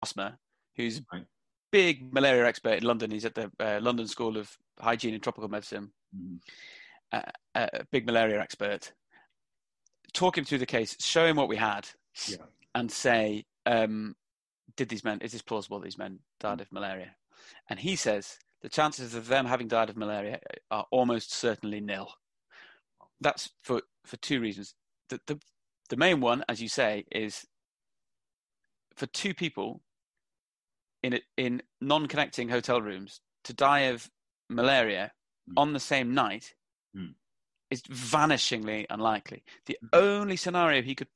Osmer, who's Right. big malaria expert in London. He's at the London School of Hygiene and Tropical Medicine, a big malaria expert. Talk him through the case, show him what we had, and say, is this plausible that these men died of malaria? And he says the chances of them having died of malaria are almost certainly nil. That's for two reasons. The main one, as you say, is for two people in non-connecting hotel rooms to die of malaria on the same night is vanishingly unlikely. The only scenario he could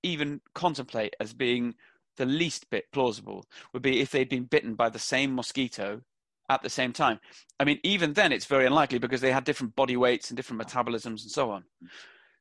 even contemplate as being the least bit plausible would be if they'd been bitten by the same mosquito at the same time. I mean, even then it's very unlikely because they had different body weights and different metabolisms and so on.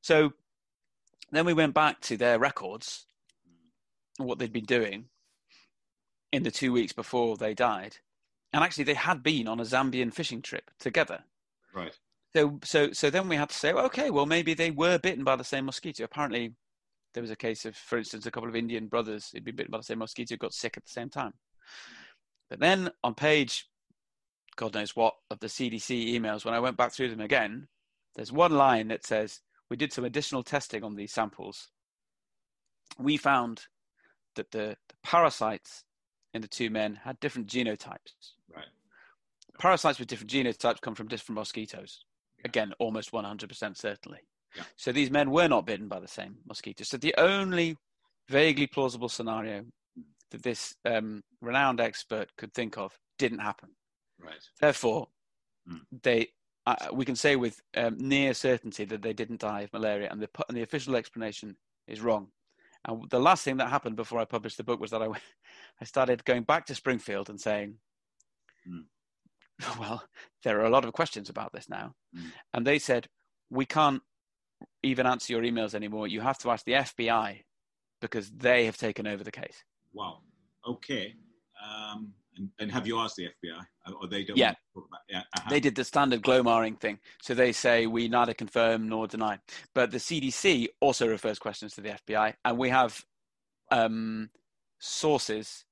So then we went back to their records, what they'd been doing in the 2 weeks before they died. And actually they had been on a Zambian fishing trip together. Right. So then we had to say, okay, well, maybe they were bitten by the same mosquito. Apparently there was a case of, for instance, a couple of Indian brothers who'd been bitten by the same mosquito, got sick at the same time. But then on page, God knows what, of the CDC emails, when I went back through them again, there's one line that says, we did some additional testing on these samples. We found that the parasites in the two men had different genotypes. Right. Parasites with different genotypes come from different mosquitoes. Again, almost 100% certainly. Yeah. So these men were not bitten by the same mosquito. So the only vaguely plausible scenario that this renowned expert could think of didn't happen. Right. Therefore, we can say with near certainty that they didn't die of malaria, and the official explanation is wrong. And the last thing that happened before I published the book was that I started going back to Springfield and saying, well, there are a lot of questions about this now. And they said, we can't even answer your emails anymore. You have to ask the FBI because they have taken over the case. Wow. Okay. And have you asked the FBI? Or they don't want to talk about They did the standard glow-marring thing. So they say we neither confirm nor deny. But the CDC also refers questions to the FBI. And we have sources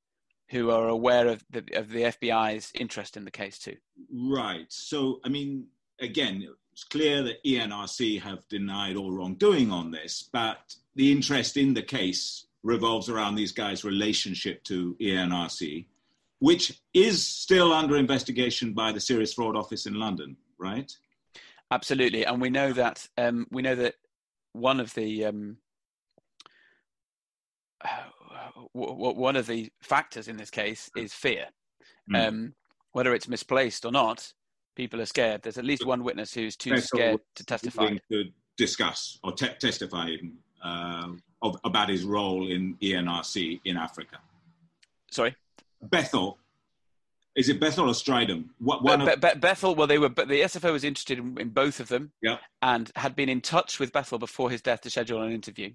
who are aware of the FBI's interest in the case too. Right. So, I mean, again, it's clear that ENRC have denied all wrongdoing on this, but the interest in the case revolves around these guys' relationship to ENRC, which is still under investigation by the Serious Fraud Office in London, right? Absolutely, and we know that one of the factors in this case is fear. Whether it's misplaced or not, people are scared. There's at least one witness who's too scared to testify. To discuss or testify about his role in ENRC in Africa. Sorry? Bethel. Is it Bethel or Stridham? Bethel, well, the SFO was interested in both of them and had been in touch with Bethel before his death to schedule an interview.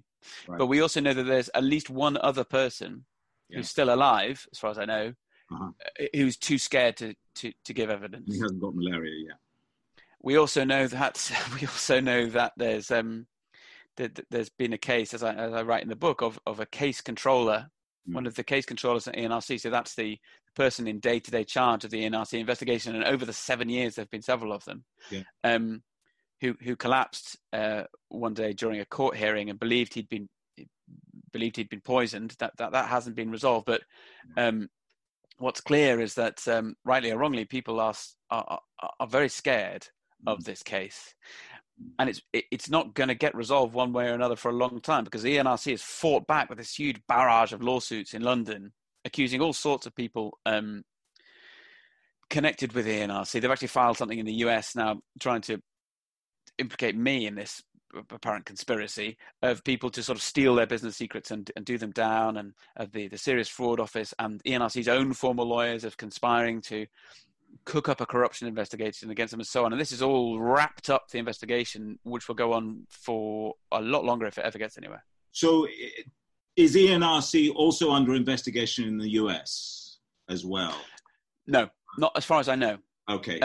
Right. But we also know that there's at least one other person who's still alive, as far as I know, who's too scared to give evidence. He hasn't got malaria yet. We also know that there's been a case, as I write in the book, of a case controller, one of the case controllers at ENRC. So that's the person in day-to-day charge of the ENRC investigation. And over the 7 years, there have been several of them who collapsed one day during a court hearing and believed he'd been poisoned. That hasn't been resolved. But what's clear is that, rightly or wrongly, people are very scared of this case. And it's not going to get resolved one way or another for a long time because the ENRC has fought back with this huge barrage of lawsuits in London, accusing all sorts of people connected with the ENRC. They've actually filed something in the US now trying to implicate me in this apparent conspiracy of people to sort of steal their business secrets and do them down, and the Serious Fraud Office and ENRC's own former lawyers of conspiring to cook up a corruption investigation against them and so on. And this is all wrapped up the investigation, which will go on for a lot longer if it ever gets anywhere. So is ENRC also under investigation in the US as well? No, not as far as I know. Okay.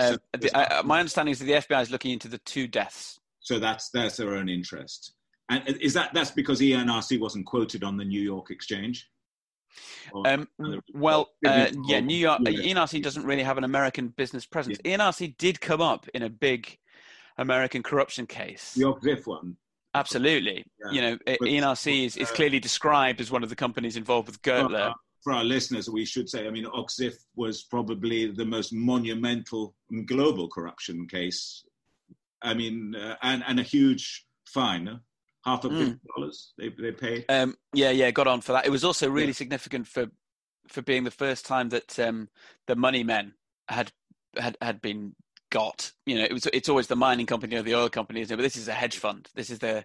My understanding is that the FBI is looking into the two deaths. So that's their own interest. And is that's because ENRC wasn't quoted on the New York Exchange? New York, ENRC doesn't really have an American business presence. Yeah. ENRC did come up in a big American corruption case. The Oxif one. Absolutely. Yeah. ENRC is clearly described as one of the companies involved with Gertler. For our listeners, we should say, Oxif was probably the most monumental global corruption case. And a huge fine, $500 million they paid. Got on for that. It was also really significant for being the first time that the money men had been got. It's always the mining company or the oil company, but this is a hedge fund. This is the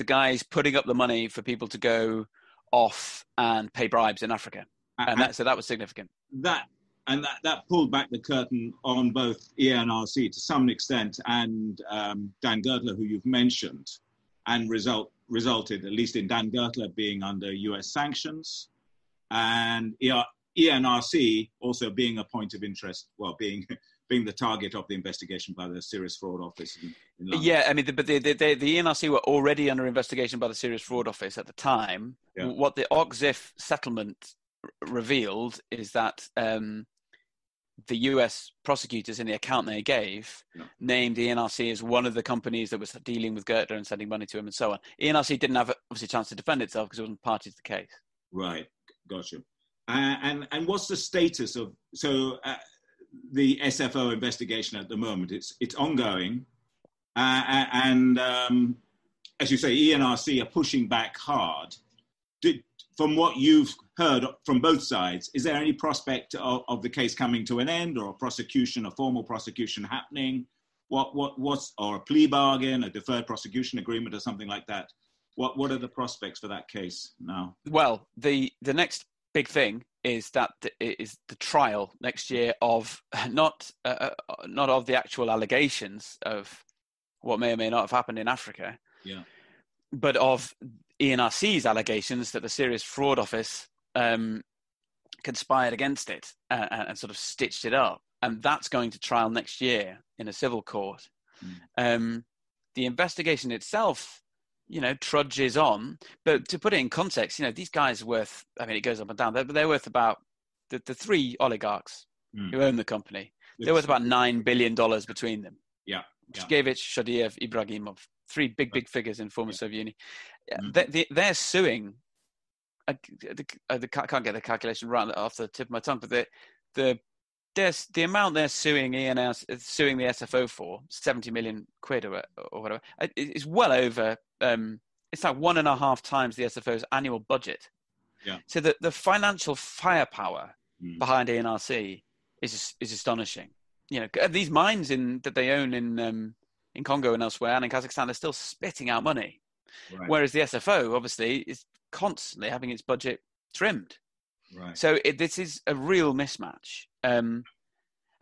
guys putting up the money for people to go off and pay bribes in Africa, so that was significant. That pulled back the curtain on both ENRC to some extent and Dan Gertler, who you've mentioned, and resulted at least in Dan Gertler being under US sanctions, and ENRC also being a point of interest, being the target of the investigation by the Serious Fraud Office in London. Yeah, but the ENRC were already under investigation by the Serious Fraud Office at the time. Yeah. What the Oxif settlement revealed is that the US prosecutors in the account they gave named the ENRC as one of the companies that was dealing with Gertler and sending money to him and so on. ENRC didn't have obviously a chance to defend itself because it wasn't party to the case. Right, gotcha. And what's the status of the SFO investigation at the moment? It's ongoing, and as you say, ENRC are pushing back hard. From what you've heard from both sides, is there any prospect of the case coming to an end, or a formal prosecution happening? What's or a plea bargain, a deferred prosecution agreement, or something like that? What are the prospects for that case now? Well, the next big thing is that is the trial next year of not of the actual allegations of what may or may not have happened in Africa, but of ENRC's allegations that the Serious Fraud Office conspired against it and sort of stitched it up, and that's going to trial next year in a civil court. The investigation itself, trudges on, but to put it in context, these guys are worth, it goes up and down, but they're worth about, the three oligarchs who own the company, they're worth about $9 billion between them. Yeah. Shkevich, Shadiev, Ibragimov, three big figures in former Soviet Union. They're suing, I can't get the calculation right off the tip of my tongue, but the amount they're suing suing the SFO for, 70 million quid or whatever, is well over, it's like 1.5 times the SFO's annual budget. Yeah. So the financial firepower behind ENRC is astonishing. These mines that they own in Congo and elsewhere, and in Kazakhstan, they're still spitting out money. Right. Whereas the SFO obviously is constantly having its budget trimmed. Right. So this is a real mismatch. And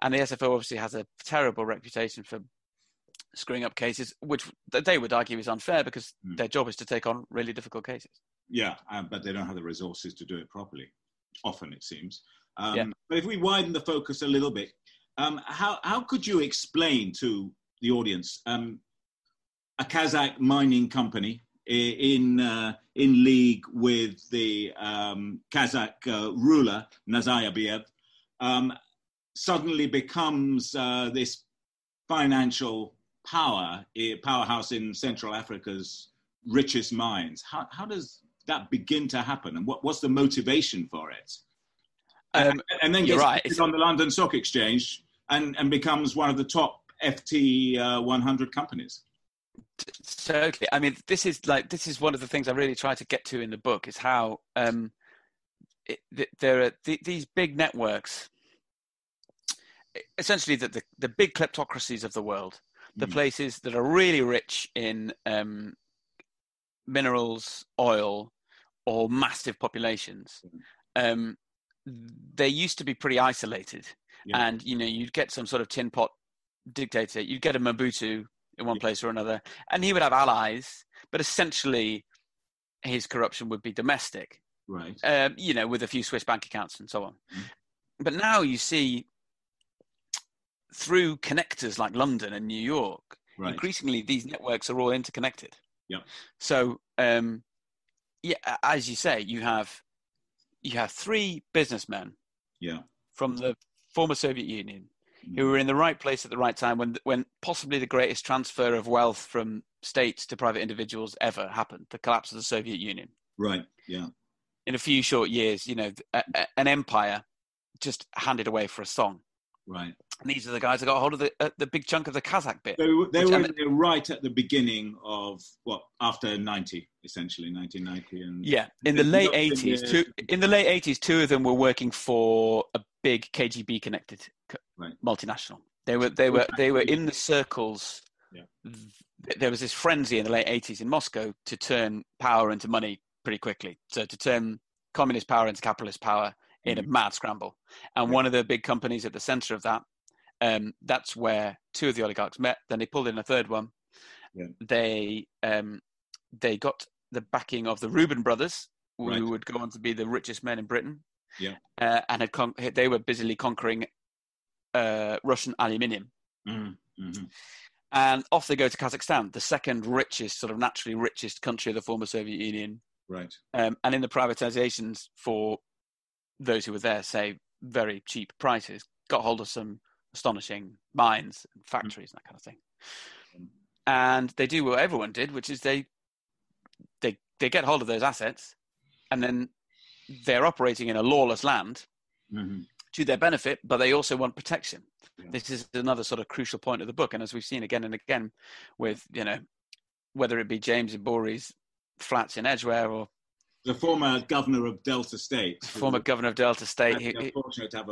the SFO obviously has a terrible reputation for screwing up cases, which they would argue is unfair because their job is to take on really difficult cases. Yeah, but they don't have the resources to do it properly, often it seems. But if we widen the focus a little bit, how could you explain to the audience a Kazakh mining company in league with the Kazakh ruler, Nazarbayev, suddenly becomes this financial powerhouse in Central Africa's richest mines? How does that begin to happen? And what's the motivation for it? And then gets on the London Stock Exchange and becomes one of the top FT 100 companies. Totally. This is one of the things I really try to get to in the book, is how there are these big networks, essentially the big kleptocracies of the world, the places that are really rich in minerals, oil, or massive populations. They used to be pretty isolated, and you'd get some sort of tin pot dictator. You'd get a Mobutu in one place or another, and he would have allies, but essentially his corruption would be domestic, right? With a few Swiss bank accounts and so on. But now you see, through connectors like London and New York, increasingly these networks are all interconnected. Yeah. So, as you say, you have you have three businessmen from the former Soviet Union who were in the right place at the right time when possibly the greatest transfer of wealth from states to private individuals ever happened, the collapse of the Soviet Union. Right, yeah. In a few short years, an empire just handed away for a song. Right. And these are the guys that got a hold of the big chunk of the Kazakh bit. They were right at the beginning of after 90, essentially 1990, and in the late 80s. In the late 80s, two of them were working for a big KGB connected multinational. They were in the circles. Yeah. There was this frenzy in the late 80s in Moscow to turn power into money pretty quickly. So to turn communist power into capitalist power in a mad scramble. And one of the big companies at the center of that, that's where two of the oligarchs met. Then they pulled in a third one. Yeah. They got the backing of the Rubin brothers, who would go on to be the richest men in Britain. Yeah. And they were busily conquering Russian aluminium. Mm-hmm. And off they go to Kazakhstan, the second richest, sort of naturally richest country of the former Soviet Union. Right. And in the privatizations for those who were there, say, very cheap prices, got hold of some astonishing mines and factories and that kind of thing. And they do what everyone did, which is they get hold of those assets, and then they're operating in a lawless land to their benefit, but they also want protection. Yeah. This is another sort of crucial point of the book. And as we've seen again and again with, whether it be James Ibori's flats in Edgware or the former governor of Delta State. Governor of Delta State. Fortunate to have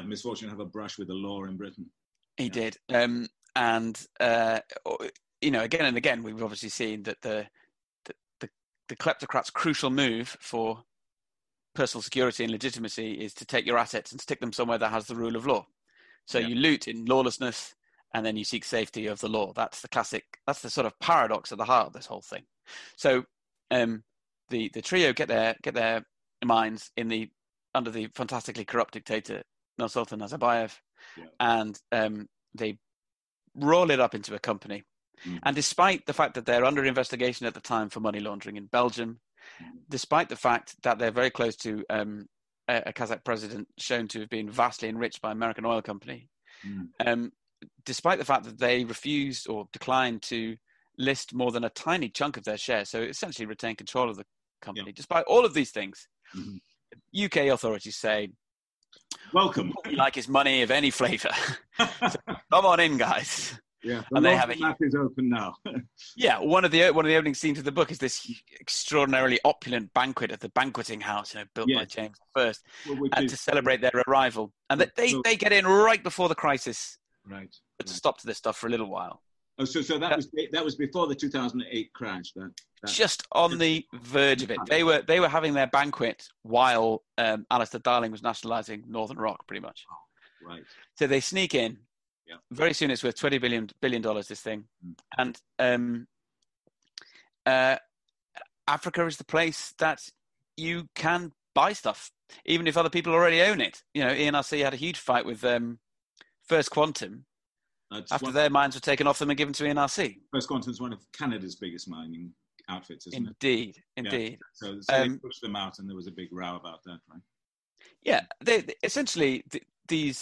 misfortune to have a brush with the law in Britain. He did. Again and again, we've obviously seen that the kleptocrats' crucial move for personal security and legitimacy is to take your assets and stick them somewhere that has the rule of law. So you loot in lawlessness, and then you seek safety of the law. That's the sort of paradox at the heart of this whole thing. So the trio get their minds under the fantastically corrupt dictator Nursultan Nazarbayev, and they roll it up into a company. And despite the fact that they're under investigation at the time for money laundering in Belgium, despite the fact that they're very close to a Kazakh president shown to have been vastly enriched by an American oil company, despite the fact that they refused or declined to list more than a tiny chunk of their shares, so essentially retain control of the company, despite all of these things, UK authorities say, welcome. What we like is money of any flavour. So, come on in, guys. Yeah, and they have map is open now. One of the opening scenes of the book is this extraordinarily opulent banquet at the banqueting house, built by James I, to celebrate their arrival. And they get in right before the crisis. Right. But to stop to this stuff for a little while. Oh, so that was before the 2008 crash. Just on the verge of it. They were having their banquet while Alistair Darling was nationalising Northern Rock, pretty much. Oh, right. So they sneak in. Yeah. Very soon it's worth $20 billion, this thing. And Africa is the place that you can buy stuff, even if other people already own it. ENRC had a huge fight with First Quantum after their mines were taken off them and given to ENRC. First Quantum is one of Canada's biggest mining outfits, isn't it? Indeed. So they pushed them out, and there was a big row about that, right? Yeah, they essentially these.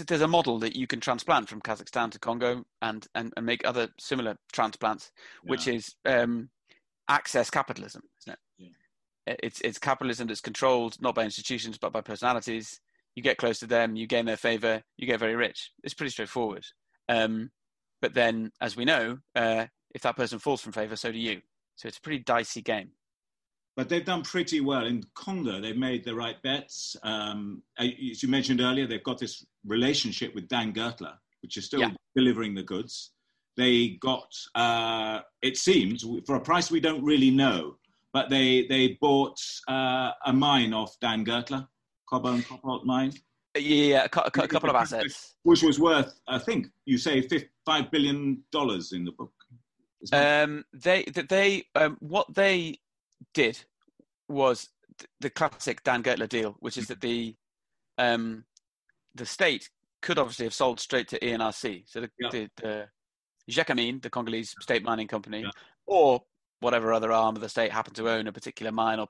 There's a model that you can transplant from Kazakhstan to Congo and make other similar transplants, which is access capitalism, isn't it? Yeah. It's capitalism that's controlled not by institutions but by personalities. You get close to them, you gain their favor, you get very rich. It's pretty straightforward. But then, as we know, if that person falls from favor, so do you. So it's a pretty dicey game. But they've done pretty well. In Congo, they've made the right bets. As you mentioned earlier, they've got this relationship with Dan Gertler, which is still delivering the goods. They got, it seems, for a price we don't really know, but they bought a mine off Dan Gertler, copper and cobalt mine. Yeah, a couple of assets. Which was worth, I think, you say $5 billion in the book. What they did was the classic Dan Gertler deal, which is that the state could obviously have sold straight to ENRC, so the Gécamines, the Congolese state mining company, or whatever other arm of the state happened to own a particular mine or